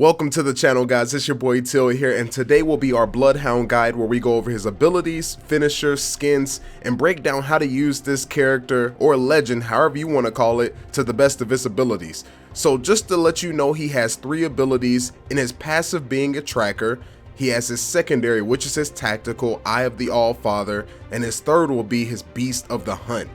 Welcome to the channel, guys. It's your boy Till here, and today will be our Bloodhound guide where we go over his abilities, finishers, skins, and break down how to use this character or legend, however you want to call it, to the best of his abilities. So just to let you know, he has 3 abilities, in his passive being a tracker. He has his secondary, which is his tactical, Eye of the All-Father, and his third will be his Beast of the Hunt.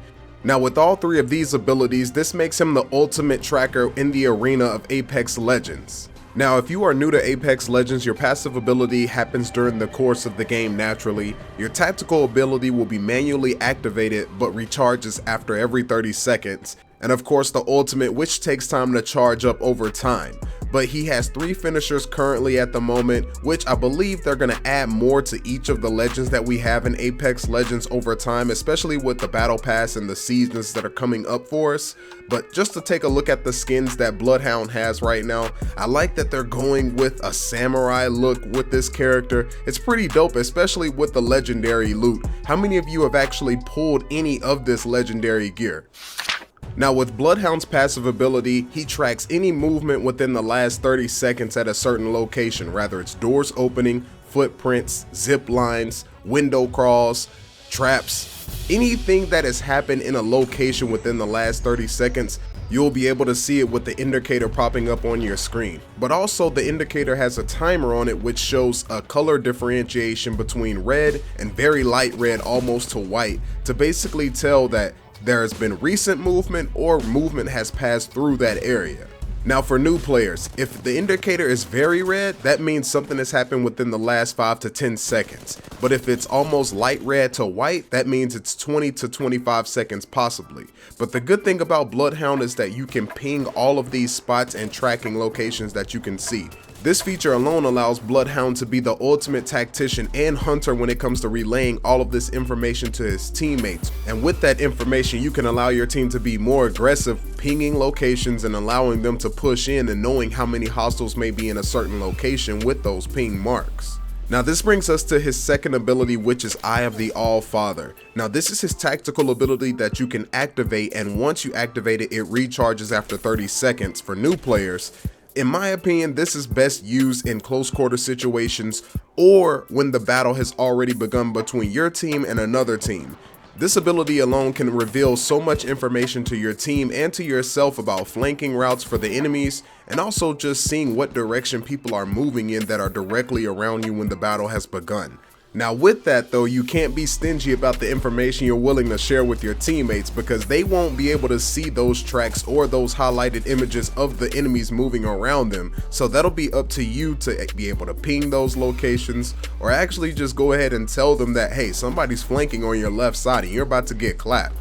Now with all 3 of these abilities, this makes him the ultimate tracker in the arena of Apex Legends. Now, if you are new to Apex Legends, your passive ability happens during the course of the game naturally. Your tactical ability will be manually activated but recharges after every 30 seconds. And of course the ultimate, which takes time to charge up over time. But he has 3 finishers currently at the moment, which I believe they're going to add more to each of the legends that we have in Apex Legends over time, especially with the battle pass and the seasons that are coming up for us. But just to take a look at the skins that Bloodhound has right now, I like that they're going with a samurai look with this character. It's pretty dope, especially with the legendary loot. How many of you have actually pulled any of this legendary gear? Now with Bloodhound's passive ability, he tracks any movement within the last 30 seconds at a certain location, whether it's doors opening, footprints, zip lines, window crawls, traps, anything that has happened in a location within the last 30 seconds, you'll be able to see it with the indicator popping up on your screen. But also the indicator has a timer on it which shows a color differentiation between red and very light red almost to white to basically tell that there has been recent movement or movement has passed through that area. Now for new players, if the indicator is very red, that means something has happened within the last 5 to 10 seconds. But if it's almost light red to white, that means it's 20 to 25 seconds possibly. But the good thing about Bloodhound is that you can ping all of these spots and tracking locations that you can see. This feature alone allows Bloodhound to be the ultimate tactician and hunter when it comes to relaying all of this information to his teammates. And with that information, you can allow your team to be more aggressive, pinging locations and allowing them to push in and knowing how many hostiles may be in a certain location with those ping marks. Now this brings us to his second ability, which is Eye of the All-Father. Now this is his tactical ability that you can activate, and once you activate it, it recharges after 30 seconds for new players. In my opinion, this is best used in close quarter situations or when the battle has already begun between your team and another team. This ability alone can reveal so much information to your team and to yourself about flanking routes for the enemies, and also just seeing what direction people are moving in that are directly around you when the battle has begun. Now with that though, you can't be stingy about the information you're willing to share with your teammates, because they won't be able to see those tracks or those highlighted images of the enemies moving around them. So that'll be up to you to be able to ping those locations, or actually just go ahead and tell them that, hey, somebody's flanking on your left side and you're about to get clapped.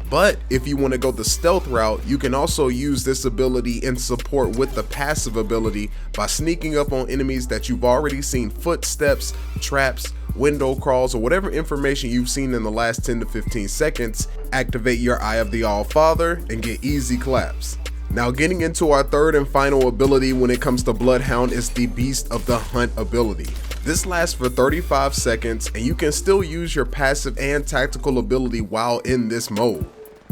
But if you want to go the stealth route, you can also use this ability in support with the passive ability by sneaking up on enemies that you've already seen footsteps, traps, window crawls, or whatever information you've seen in the last 10 to 15 seconds. Activate your Eye of the All-Father and get easy claps. Now getting into our third and final ability when it comes to Bloodhound is the Beast of the Hunt ability. This lasts for 35 seconds and you can still use your passive and tactical ability while in this mode.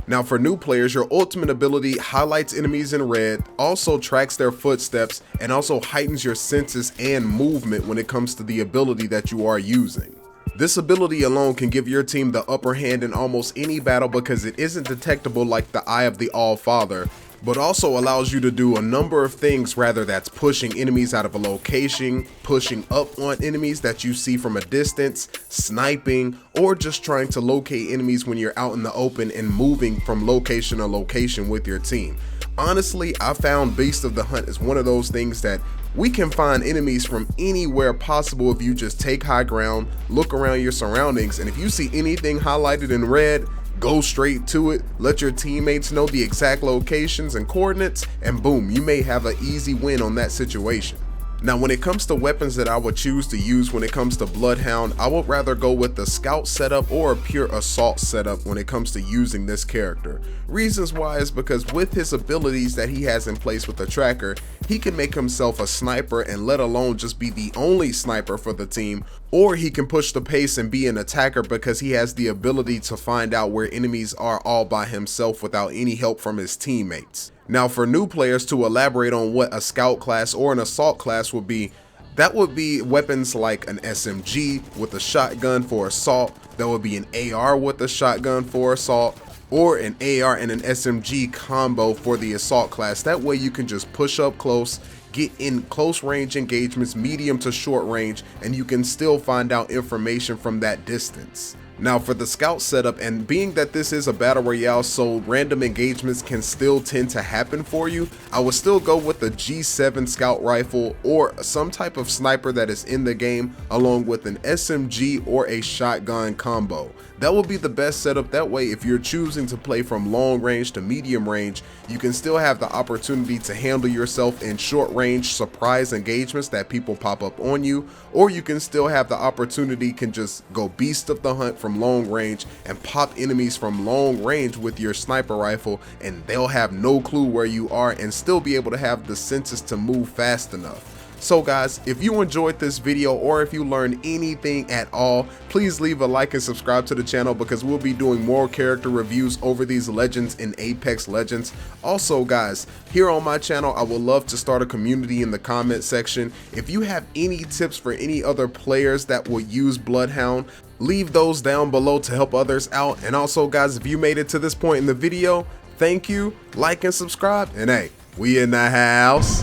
Now for new players, your ultimate ability highlights enemies in red, also tracks their footsteps, and also heightens your senses and movement when it comes to the ability that you are using. This ability alone can give your team the upper hand in almost any battle because it isn't detectable like the Eye of the All-Father, but also allows you to do a number of things, rather that's pushing enemies out of a location, pushing up on enemies that you see from a distance, sniping, or just trying to locate enemies when you're out in the open and moving from location to location with your team. Honestly, I found Beast of the Hunt is one of those things that we can find enemies from anywhere possible if you just take high ground, look around your surroundings, and if you see anything highlighted in red, go straight to it, let your teammates know the exact locations and coordinates, and boom, you may have an easy win on that situation. Now when it comes to weapons that I would choose to use when it comes to Bloodhound, I would rather go with the scout setup or a pure assault setup when it comes to using this character. Reasons why is because with his abilities that he has in place with the tracker, he can make himself a sniper and let alone just be the only sniper for the team, or he can push the pace and be an attacker because he has the ability to find out where enemies are all by himself without any help from his teammates. Now for new players, to elaborate on what a scout class or an assault class would be, that would be weapons like an SMG with a shotgun for assault, that would be an AR with a shotgun for assault, or an AR and an SMG combo for the assault class. That way you can just push up close, get in close range engagements, medium to short range, and you can still find out information from that distance. Now for the scout setup, and being that this is a battle royale, so random engagements can still tend to happen for you, I would still go with the G7 scout rifle or some type of sniper that is in the game, along with an SMG or a shotgun combo. That will be the best setup. That way, if you're choosing to play from long range to medium range, you can still have the opportunity to handle yourself in short range surprise engagements that people pop up on you, or you can still have the opportunity can just go beast of the hunt from long range and pop enemies from long range with your sniper rifle, and they'll have no clue where you are and still be able to have the senses to move fast enough. So guys, if you enjoyed this video or if you learned anything at all, please leave a like and subscribe to the channel, because we'll be doing more character reviews over these legends in Apex Legends. Also guys, here on my channel, I would love to start a community in the comment section. If you have any tips for any other players that will use Bloodhound, leave those down below to help others out. And also guys, if you made it to this point in the video, thank you, like and subscribe, and hey, we in the house.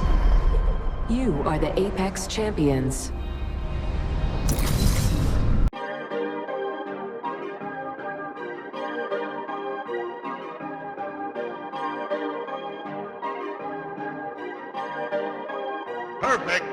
You are the Apex Champions. Perfect.